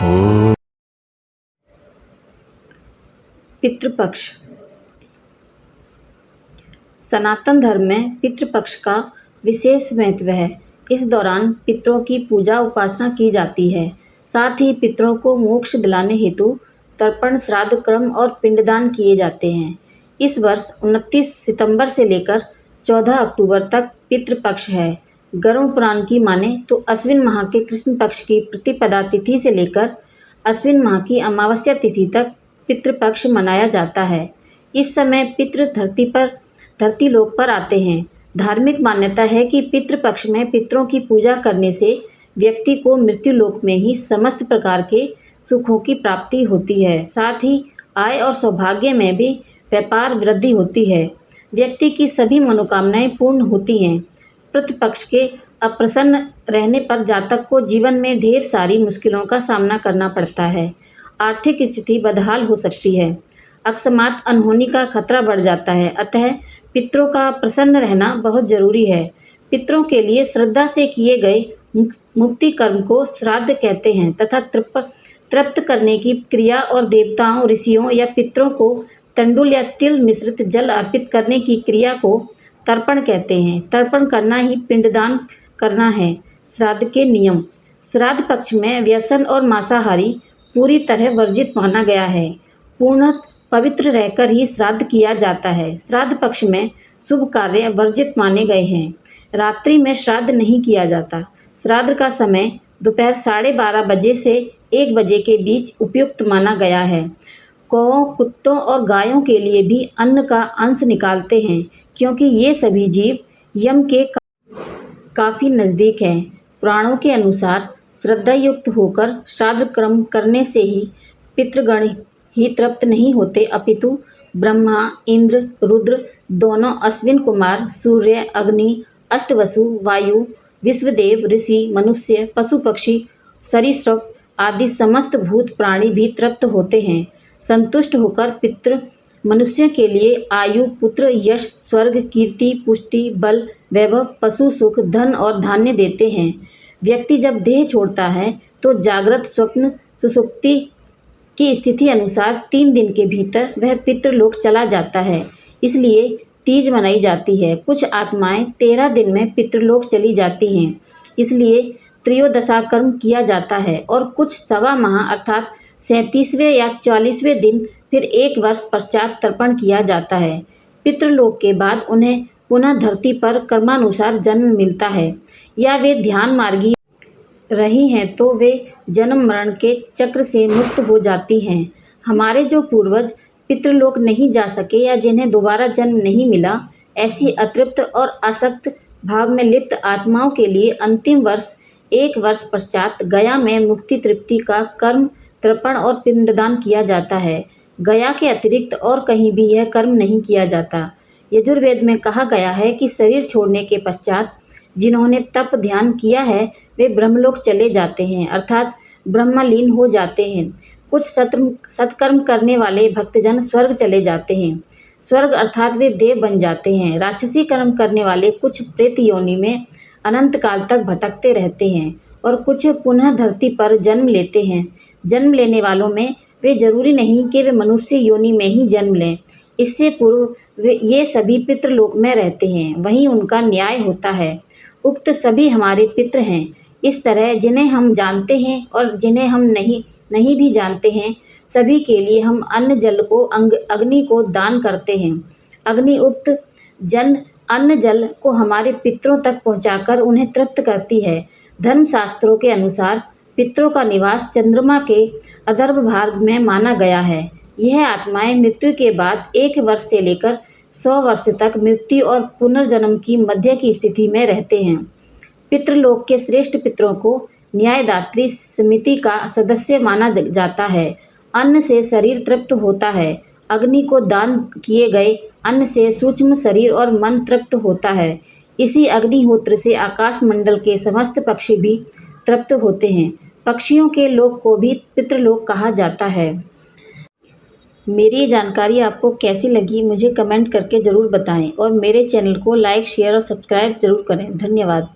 ओ पितृपक्ष। सनातन धर्म में पितृपक्ष का विशेष महत्व है। इस दौरान पितरों की पूजा उपासना की जाती है। साथ ही पितरों को मोक्ष दिलाने हेतु तर्पण, श्राद्ध कर्म और पिंडदान किए जाते हैं। इस वर्ष 29 सितंबर से लेकर 14 अक्टूबर तक पितृपक्ष है। गरुड़ पुराण की माने तो अश्विन माह के कृष्ण पक्ष की प्रतिपदा तिथि से लेकर अश्विन माह की अमावस्या तिथि तक पितृपक्ष मनाया जाता है। इस समय पितृ धरती लोक पर आते हैं। धार्मिक मान्यता है कि पितृपक्ष में पितरों की पूजा करने से व्यक्ति को मृत्यु लोक में ही समस्त प्रकार के सुखों की प्राप्ति होती है। साथ ही आय और सौभाग्य में भी व्यापार वृद्धि होती है। व्यक्ति की सभी मनोकामनाएं पूर्ण होती हैं। पितृपक्ष के अप्रसन्न रहने पर जातक को जीवन में ढेर सारी मुश्किलों का सामना करना पड़ता है। आर्थिक स्थिति बदहाल हो सकती है। अकस्मात अनहोनी का खतरा बढ़ जाता है। अतः पितरों का प्रसन्न रहना बहुत जरूरी है। पितरों के लिए श्रद्धा से किए गए मुक्ति कर्म को श्राद्ध कहते हैं तथा तृप्त करने की क्रिया और देवताओं, ऋषियों या पितरों को तंडुल या तिल मिश्रित जल अर्पित करने की क्रिया को तर्पण कहते हैं। तर्पण करना ही पिंडदान करना है। श्राद्ध के नियम। श्राद्ध पक्ष में व्यसन और मांसाहारी पूरी तरह वर्जित माना गया है। पूर्णतः पवित्र रहकर ही श्राद्ध किया जाता है। श्राद्ध पक्ष में शुभ कार्य वर्जित माने गए हैं। रात्रि में श्राद्ध नहीं किया जाता। श्राद्ध का समय दोपहर 12:30 बजे से 1 बजे के बीच उपयुक्त माना गया है। कौओं, कुत्तों और गायों के लिए भी अन्न का अंश निकालते हैं, क्योंकि ये सभी जीव यम के काफी नजदीक हैं। पुराणों के अनुसार श्रद्धा युक्त होकर श्राद्ध कर्म करने से ही पितृगण ही तृप्त नहीं होते, अपितु ब्रह्मा, इंद्र, रुद्र दोनों, अश्विन कुमार, सूर्य, अग्नि, अष्टवसु, वायु, विश्वदेव, ऋषि, मनुष्य, पशु पक्षी, सरीसृप आदि समस्त भूत प्राणी भी तृप्त होते हैं। संतुष्ट होकर पितृ मनुष्य के लिए आयु, पुत्र, यश, स्वर्ग, कीर्ति, पुष्टि, बल, वैभव, पशु सुख, धन और धान्य देते हैं। व्यक्ति जब देह छोड़ता है तो जागृत, स्वप्न, सुषुप्ति की स्थिति अनुसार 3 दिन के भीतर वह पितृलोक चला जाता है। इसलिए तीज मनाई जाती है। कुछ आत्माएं 13 दिन में पितृलोक चली जाती हैं, इसलिए त्रयोदशा कर्म किया जाता है और कुछ सवा माह अर्थात 37वें या 44वें दिन फिर 1 वर्ष पश्चात तर्पण किया जाता है। पितृलोक के बाद उन्हें पुनः धरती पर कर्मानुसार जन्म मिलता है, या वे ध्यान मार्गी रही हैं तो वे जन्म मरण के चक्र से मुक्त हो जाती हैं। हमारे जो पूर्वज पितृलोक नहीं जा सके या जिन्हें दोबारा जन्म नहीं मिला, ऐसी अतृप्त और आसक्त भाव में लिप्त आत्माओं के लिए अंतिम वर्ष 1 वर्ष पश्चात गया में मुक्ति तृप्ति का कर्म तर्पण और पिंडदान किया जाता है। गया के अतिरिक्त और कहीं भी यह कर्म नहीं किया जाता। यजुर्वेद में कहा गया है कि शरीर छोड़ने के पश्चात जिन्होंने तप ध्यान किया है वे ब्रह्मलोक चले जाते हैं, अर्थात ब्रह्मलीन हो जाते हैं। कुछ सत्कर्म करने वाले भक्तजन स्वर्ग चले जाते हैं। स्वर्ग अर्थात वे देव बन जाते हैं। राक्षसी कर्म करने वाले कुछ प्रेत योनि में अनंत काल तक भटकते रहते हैं और कुछ पुनः धरती पर जन्म लेते हैं। जन्म लेने वालों में वे जरूरी नहीं कि वे मनुष्य योनि में ही जन्म लें। इससे पूर्व ये सभी पितृलोक में रहते हैं, वहीं उनका न्याय होता है। उक्त सभी हमारे पितृ हैं। इस तरह जिन्हें हम जानते हैं और जिन्हें हम नहीं भी जानते हैं, सभी के लिए हम अन्न जल को अग्नि को दान करते हैं। अग्नि उक्त अन्न जल को हमारे पितरों तक पहुंचाकर उन्हें तृप्त करती है। धर्मशास्त्रों के अनुसार पितरों का निवास चंद्रमा के अधर्भ भाग में माना गया है। यह आत्माएं मृत्यु के बाद 1 वर्ष से लेकर 100 वर्ष तक मृत्यु और पुनर्जन्म की मध्य की स्थिति में रहते हैं। पितृलोक के श्रेष्ठ पितरों को न्यायदात्री समिति का सदस्य माना जाता है। अन्न से शरीर तृप्त होता है। अग्नि को दान किए गए अन्न से सूक्ष्म शरीर और मन तृप्त होता है। इसी अग्निहोत्र से आकाश मंडल के समस्त पक्षी भी तृप्त होते हैं। पक्षियों के लोक को भी पितृलोक कहा जाता है। मेरी ये जानकारी आपको कैसी लगी मुझे कमेंट करके ज़रूर बताएं और मेरे चैनल को लाइक, शेयर और सब्सक्राइब ज़रूर करें। धन्यवाद।